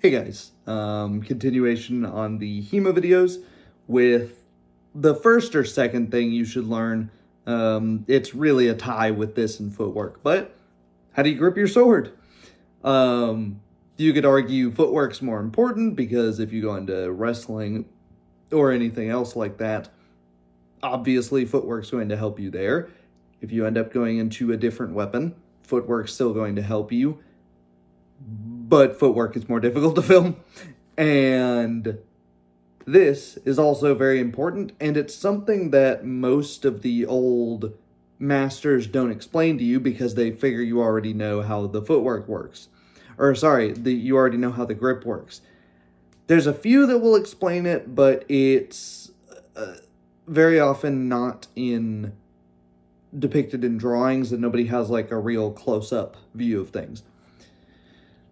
Hey guys, continuation on the HEMA videos with the first or second thing you should learn. It's really a tie with this and footwork, but how do you grip your sword? You could argue footwork's more important because if you go into wrestling or anything else like that, obviously footwork's going to help you there. If you end up going into a different weapon, footwork's still going to help you, but footwork is more difficult to film. And this is also very important, and it's something that most of the old masters don't explain to you because they figure you already know how the footwork works. Or sorry, you already know how the grip works. There's a few that will explain it, but it's very often not depicted in drawings, and nobody has like a real close-up view of things.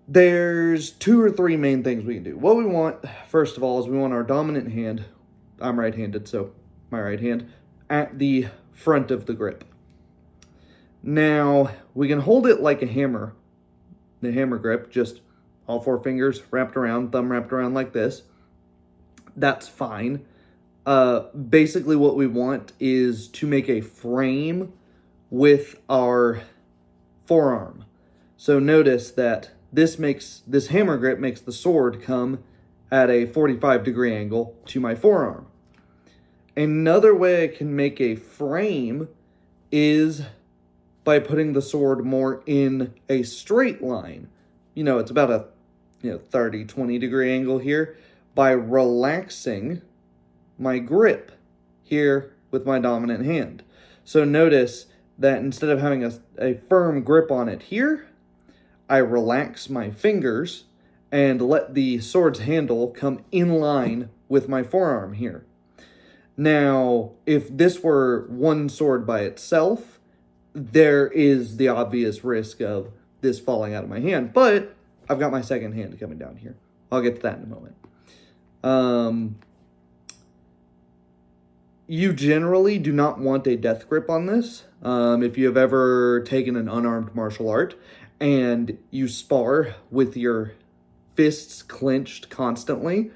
There's 2 or 3 main things we can do. What we want, first of all, is we want our dominant hand, I'm right-handed, so my right hand, at the front of the grip. Now, we can hold it like a hammer, the hammer grip, just all 4 fingers wrapped around, thumb wrapped around like this. That's fine. Basically what we want is to make a frame with our forearm. So notice that this hammer grip makes the sword come at a 45-degree angle to my forearm. Another way I can make a frame is by putting the sword more in a straight line. It's about a 30, 20-degree angle here by relaxing my grip here with my dominant hand. So notice that instead of having a firm grip on it here, I relax my fingers and let the sword's handle come in line with my forearm here. Now, if this were one sword by itself, there is the obvious risk of this falling out of my hand, but I've got my second hand coming down here. I'll get to that in a moment. You generally do not want a death grip on this. If you have ever taken an unarmed martial art and you spar with your fists clenched constantly,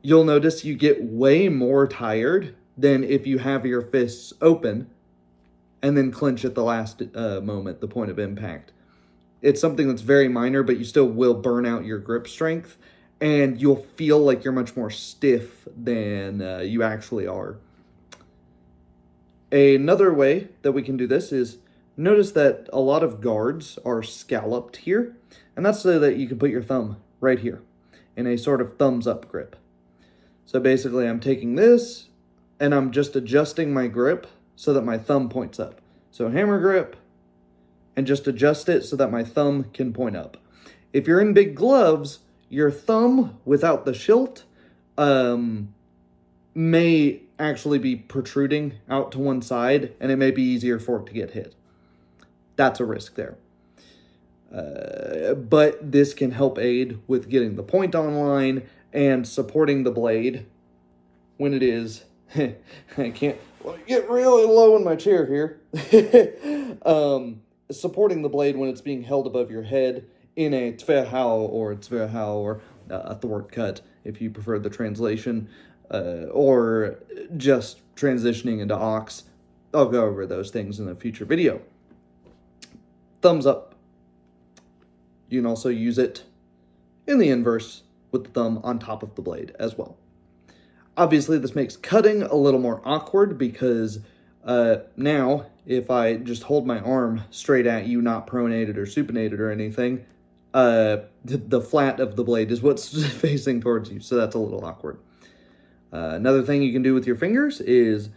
you'll notice you get way more tired than if you have your fists open and then clench at the last moment, the point of impact. It's something that's very minor, but you still will burn out your grip strength, and you'll feel like you're much more stiff than you actually are. Another way that we can do this is notice that a lot of guards are scalloped here, and that's so that you can put your thumb right here in a sort of thumbs up grip. So basically I'm taking this and I'm just adjusting my grip so that my thumb points up. So hammer grip, and just adjust it so that my thumb can point up. If you're in big gloves, your thumb without the hilt may actually be protruding out to one side, and it may be easier for it to get hit. That's a risk there. But this can help aid with getting the point online and supporting the blade when it is, I can't get really low in my chair here. Supporting the blade when it's being held above your head in a tverhau or a thwart cut, if you prefer the translation, or just transitioning into ox. I'll go over those things in a future video. Thumbs up. You can also use it in the inverse with the thumb on top of the blade as well. Obviously, this makes cutting a little more awkward because now, if I just hold my arm straight at you, not pronated or supinated or anything, the flat of the blade is what's facing towards you, so that's a little awkward. Another thing you can do with your fingers is,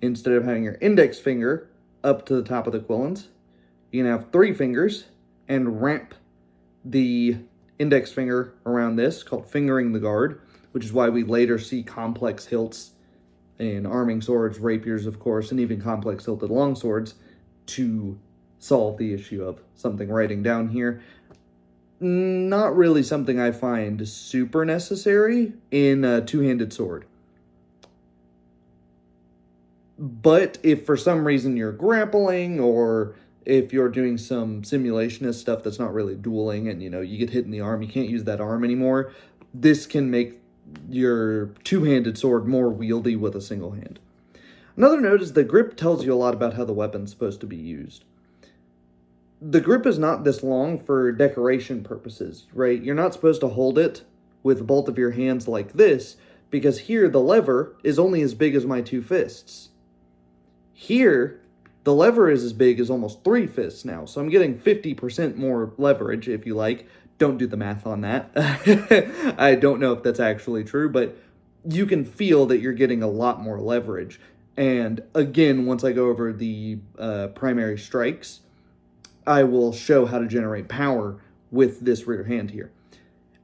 instead of having your index finger up to the top of the quillons, you can have 3 fingers and wrap the index finger around this, called fingering the guard, which is why we later see complex hilts in arming swords, rapiers, of course, and even complex hilted longswords to solve the issue of something writing down here. Not really something I find super necessary in a two-handed sword. But if for some reason you're grappling, or if you're doing some simulationist stuff that's not really dueling and, you get hit in the arm, you can't use that arm anymore, this can make your two-handed sword more wieldy with a single hand. Another note is the grip tells you a lot about how the weapon's supposed to be used. The grip is not this long for decoration purposes, right? You're not supposed to hold it with both of your hands like this, because here the lever is only as big as my two fists. Here, the lever is as big as almost 3 fists now, so I'm getting 50% more leverage, if you like. Don't do the math on that. I don't know if that's actually true, but you can feel that you're getting a lot more leverage. And again, once I go over the primary strikes, I will show how to generate power with this rear hand here.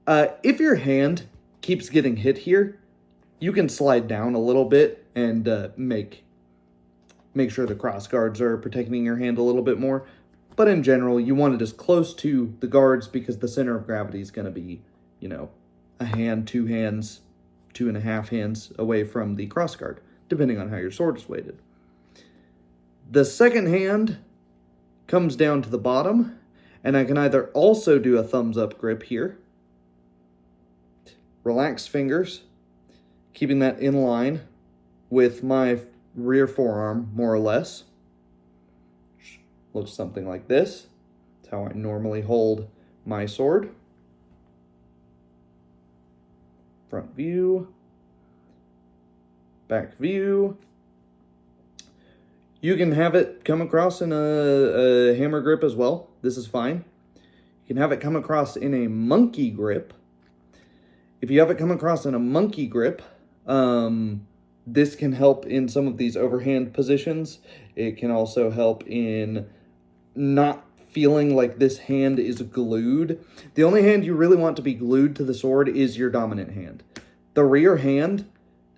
If your hand keeps getting hit here, you can slide down a little bit and make sure the cross guards are protecting your hand a little bit more. But in general, you want it as close to the guards because the center of gravity is going to be, a hand, 2 hands, 2.5 hands away from the cross guard, depending on how your sword is weighted. The second hand comes down to the bottom, and I can either also do a thumbs up grip here, relax fingers, keeping that in line with my rear forearm, more or less. Looks something like this. That's how I normally hold my sword. Front view, back view. You can have it come across in a hammer grip as well. This is fine. You can have it come across in a monkey grip. If you have it come across in a monkey grip, this can help in some of these overhand positions. It can also help in not feeling like this hand is glued. The only hand you really want to be glued to the sword is your dominant hand. The rear hand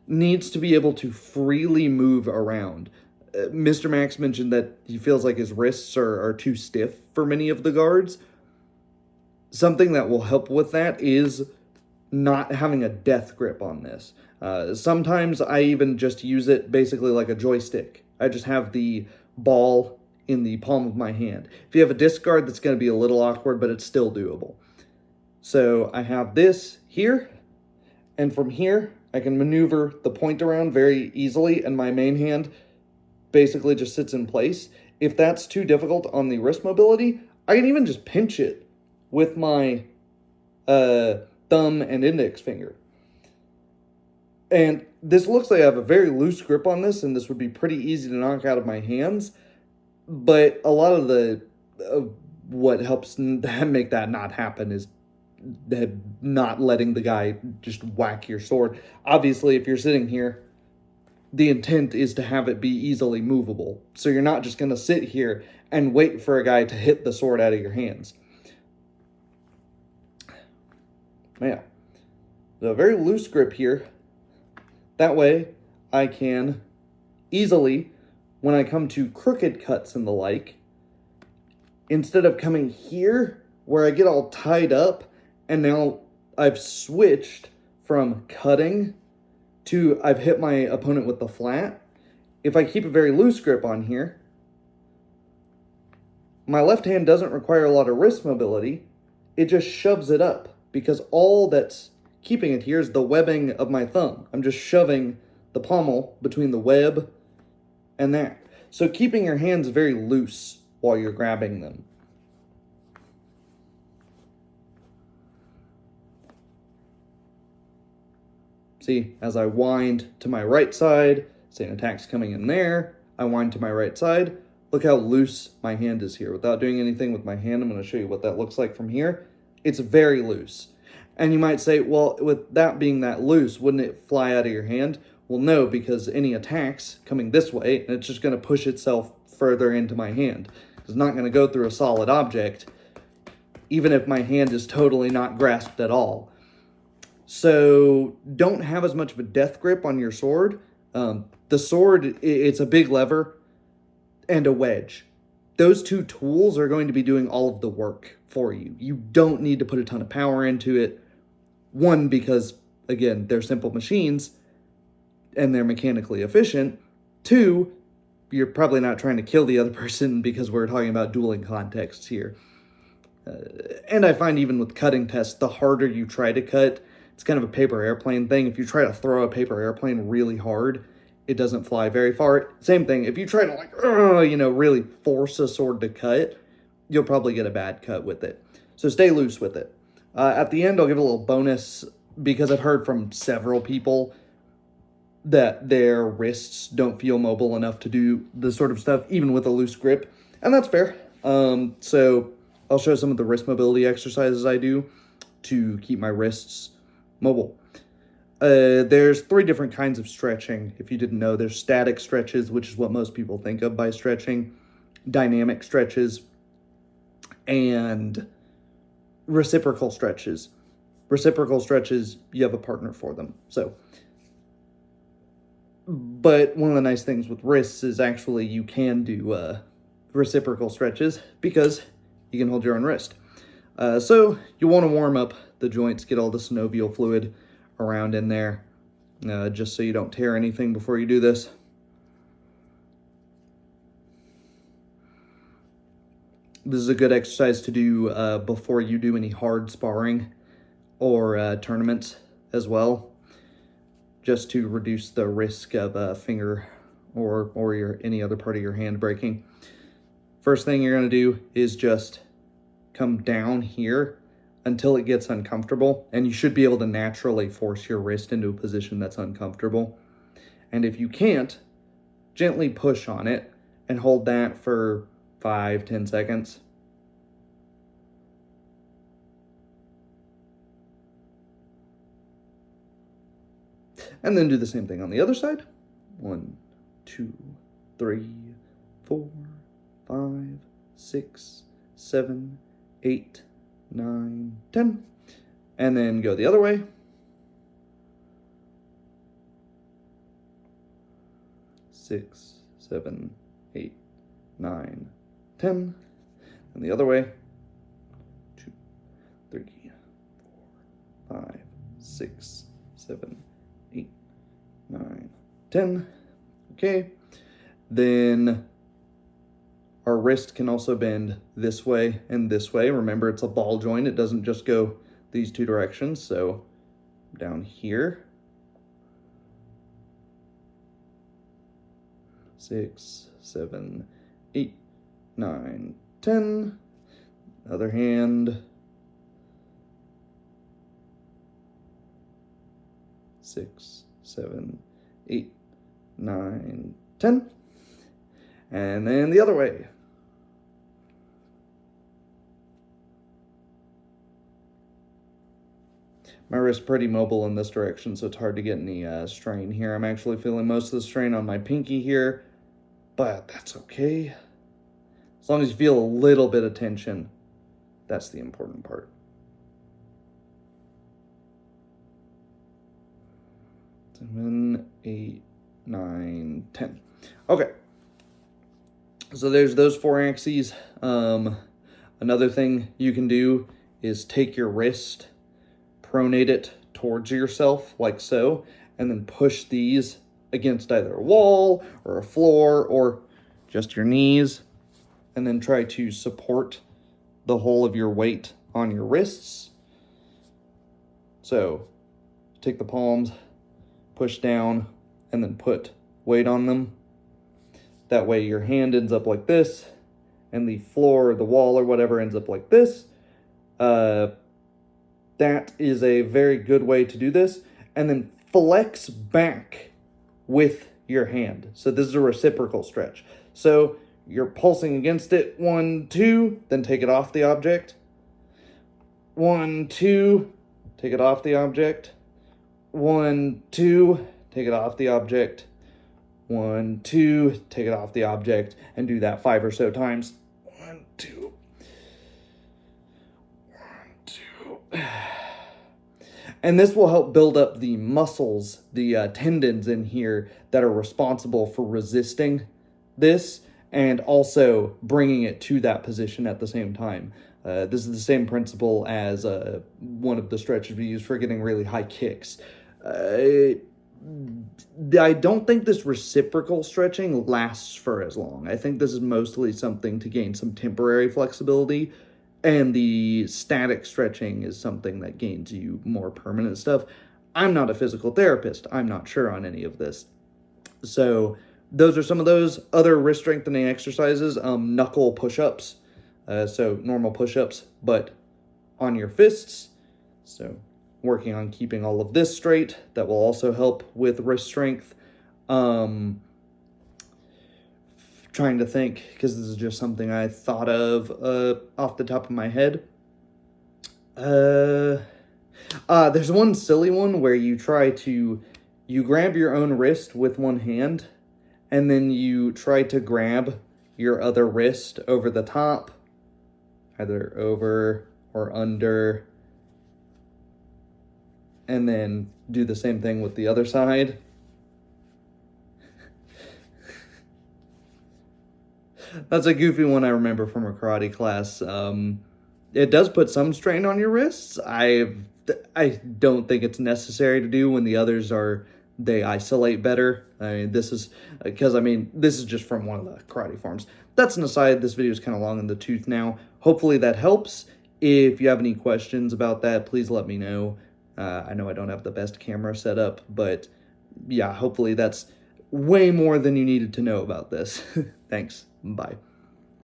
needs to be able to freely move around. Mr. Max mentioned that he feels like his wrists are too stiff for many of the guards. Something that will help with that is not having a death grip on this. Sometimes I even just use it basically like a joystick. I just have the ball in the palm of my hand. If you have a disc guard, that's going to be a little awkward, but it's still doable. So I have this here, and from here, I can maneuver the point around very easily, and my main hand basically just sits in place. If that's too difficult on the wrist mobility, I can even just pinch it with my thumb and index finger. And this looks like I have a very loose grip on this, and this would be pretty easy to knock out of my hands. But a lot of the what helps make that not happen is not letting the guy just whack your sword. Obviously, if you're sitting here, the intent is to have it be easily movable. So you're not just going to sit here and wait for a guy to hit the sword out of your hands. Yeah. So a very loose grip here. That way, I can easily, when I come to crooked cuts and the like, instead of coming here where I get all tied up, and now I've switched from cutting to I've hit my opponent with the flat. If I keep a very loose grip on here, my left hand doesn't require a lot of wrist mobility. It just shoves it up because all that's keeping it here is the webbing of my thumb. I'm just shoving the pommel between the web and that. So keeping your hands very loose while you're grabbing them. See, as I wind to my right side, say an attack's coming in there, I wind to my right side. Look how loose my hand is here. Without doing anything with my hand, I'm going to show you what that looks like from here. It's very loose. And you might say, well, with that being that loose, wouldn't it fly out of your hand? Well, no, because any attack's coming this way, and it's just going to push itself further into my hand. It's not going to go through a solid object, even if my hand is totally not grasped at all. So don't have as much of a death grip on your sword. The sword, it's a big lever and a wedge. Those two tools are going to be doing all of the work for you. You don't need to put a ton of power into it. One, because, again, they're simple machines and they're mechanically efficient. Two, you're probably not trying to kill the other person because we're talking about dueling contexts here. And I find even with cutting tests, the harder you try to cut, it's kind of a paper airplane thing. If you try to throw a paper airplane really hard, it doesn't fly very far. Same thing, if you try to really force a sword to cut, you'll probably get a bad cut with it. So stay loose with it. At the end, I'll give a little bonus because I've heard from several people that their wrists don't feel mobile enough to do this sort of stuff, even with a loose grip. And that's fair. So I'll show some of the wrist mobility exercises I do to keep my wrists mobile. There's 3 different kinds of stretching. If you didn't know, there's static stretches, which is what most people think of by stretching, dynamic stretches, and reciprocal stretches. Reciprocal stretches, you have a partner for them. But one of the nice things with wrists is actually you can do reciprocal stretches because you can hold your own wrist. So you want to warm up the joints, get all the synovial fluid around in there, just so you don't tear anything before you do this. This is a good exercise to do before you do any hard sparring or tournaments as well, just to reduce the risk of a finger or any other part of your hand breaking. First thing you're going to do is just come down here until it gets uncomfortable, and you should be able to naturally force your wrist into a position that's uncomfortable. And if you can't, gently push on it and hold that for 5-10 seconds. And then do the same thing on the other side. 1, 2, 3, 4, 5, 6, 7, 8, 9, 10. And then go the other way. 6, 7, 8, 9, 10. And the other way. 2, 3, 4, 5, 6, 7, 8, 9, 10. Okay. Then our wrist can also bend this way and this way. Remember, it's a ball joint. It doesn't just go these 2 directions. So down here. 6, 7, 8, 9, 10. Other hand. 6, 7, 8, 9, 10. And then the other way. My wrist's pretty mobile in this direction, so it's hard to get any strain here. I'm actually feeling most of the strain on my pinky here, but that's okay. As long as you feel a little bit of tension, that's the important part. 7, 8, 9, 10. Okay. So there's those 4 axes. Another thing you can do is take your wrist, pronate it towards yourself like so, and then push these against either a wall or a floor or just your knees, and then try to support the whole of your weight on your wrists. So take the palms, push down, and then put weight on them. That way your hand ends up like this, and the floor or the wall or whatever ends up like this. That is a very good way to do this. And then flex back with your hand. So this is a reciprocal stretch. So you're pulsing against it, 1, 2, then take it off the object. 1, 2, take it off the object. 1, 2, take it off the object. 1, 2, take it off the object, and do that 5 or so times. 1, 2. 1, 2. And this will help build up the muscles, the tendons in here that are responsible for resisting this and also bringing it to that position at the same time. This is the same principle as one of the stretches we use for getting really high kicks. I don't think this reciprocal stretching lasts for as long. I think this is mostly something to gain some temporary flexibility, and the static stretching is something that gains you more permanent stuff. I'm not a physical therapist. I'm not sure on any of this. So those are some of those other wrist strengthening exercises. Knuckle push-ups. So normal push-ups, but on your fists. So working on keeping all of this straight. That will also help with wrist strength. Trying to think, because this is just something I thought of off the top of my head. There's one silly one where you grab your own wrist with one hand, and then you try to grab your other wrist over the top, either over or under, and then do the same thing with the other side. That's a goofy one I remember from a karate class. It does put some strain on your wrists. I don't think it's necessary to do when the others they isolate better. This is just from one of the karate forms. That's an aside. This video is kind of long in the tooth now. Hopefully that helps. If you have any questions about that, please let me know. I know I don't have the best camera set up, but yeah, hopefully that's way more than you needed to know about this. Thanks. Bye.